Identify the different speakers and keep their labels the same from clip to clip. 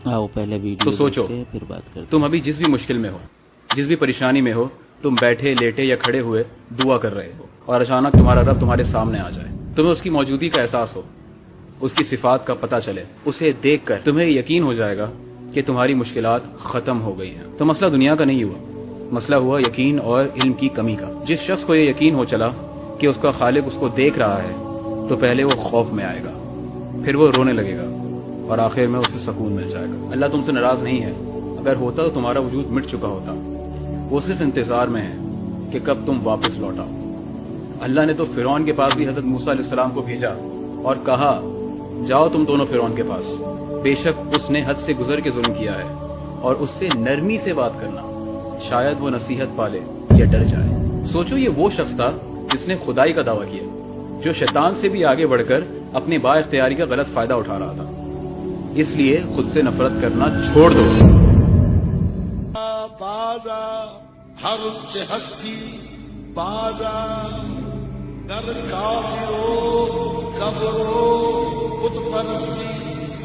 Speaker 1: आओ पहले
Speaker 2: तो
Speaker 1: वीडियो
Speaker 2: सोचो,
Speaker 1: देखते हैं, फिर बात करते
Speaker 2: तुम अभी जिस भी मुश्किल में हो, जिस भी परेशानी में हो, तुम बैठे लेटे या खड़े हुए दुआ कर रहे हो और अचानक तुम्हारा रब तुम्हारे सामने आ जाए, तुम्हें उसकी मौजूदगी का एहसास हो, उसकी सिफात का पता चले, उसे देखकर तुम्हें यकीन हो जाएगा कि तुम्हारी मुश्किलात खत्म हो गई हैं। तो मसला दुनिया का नहीं हुआ, मसला हुआ यकीन और इल्म की कमी का। जिस शख्स को ये यकीन हो चला कि उसका खालिक उसको देख रहा है, तो पहले वो खौफ में आएगा, फिर वो रोने लगेगा और आखिर में उसे सुकून मिल जाएगा। अल्लाह तुमसे नाराज नहीं है, अगर होता तो तुम्हारा वजूद मिट चुका होता। वो सिर्फ इंतजार में है कि कब तुम वापस लौट आओ। अल्लाह ने तो फिरौन के पास भी हजरत मूसा अलैहिस्सलाम को भेजा और कहा, जाओ तुम दोनों फिरौन के पास, बेशक उसने हद से गुजर के जुल्म किया है, और उससे नरमी से बात करना, शायद वो नसीहत पाले या डर जाए। सोचो, ये वो शख्स था जिसने खुदाई का दावा किया, जो शैतान से भी आगे बढ़कर अपने बाइख्तियारी का गलत फायदा उठा रहा था। इसलिए खुद से नफरत करना छोड़ दो।
Speaker 3: बाजा हर हस्ती बाजा दर काफिरो कब्रो बुतपरस्ती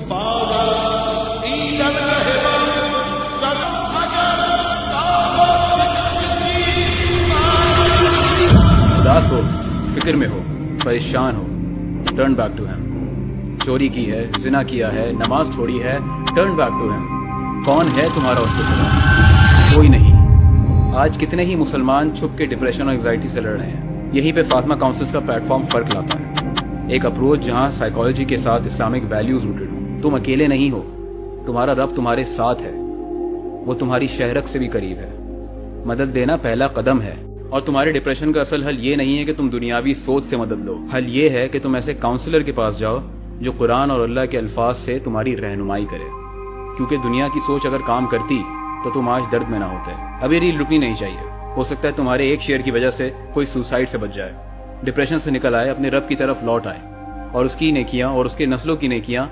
Speaker 3: बाजा ईलन रहवा तब अगर
Speaker 2: उदास हो, फिक्र में हो, परेशान हो, टर्न बैक टू हिम। चोरी की है, जिना किया है, नमाज छोड़ी है, टर्न बैक टू हिम। कौन है तुम्हारा उसके खिलाफ? कोई नहीं। आज कितने ही मुसलमान छुप के डिप्रेशन और एंजाइटी से लड़ रहे हैं। यहीं पे फातिमा काउंसिल्स का प्लेटफॉर्म फर्क लाता है, एक अप्रोच जहां साइकोलॉजी के साथ इस्लामिक वैल्यूज रूटेड हो। तुम अकेले नहीं हो, तुम्हारा रब तुम्हारे साथ है, वो तुम्हारी शहरत से भी करीब है। मदद देना पहला कदम है, और तुम्हारे डिप्रेशन का असल हल ये नहीं है कि तुम दुनियावी सोच से मदद लो। हल ये है कि तुम ऐसे काउंसलर के पास जाओ जो कुरान और अल्लाह के अल्फाज से तुम्हारी रहनुमाई करे, क्योंकि दुनिया की सोच अगर काम करती तो तुम आज दर्द में ना होते। अभी रील रुकनी नहीं चाहिए। हो सकता है तुम्हारे एक शेयर की वजह से कोई सुसाइड से बच जाए, डिप्रेशन से निकल आए, अपने रब की तरफ लौट आए, और उसकी नेकियां और उसके नस्लों की नेकियां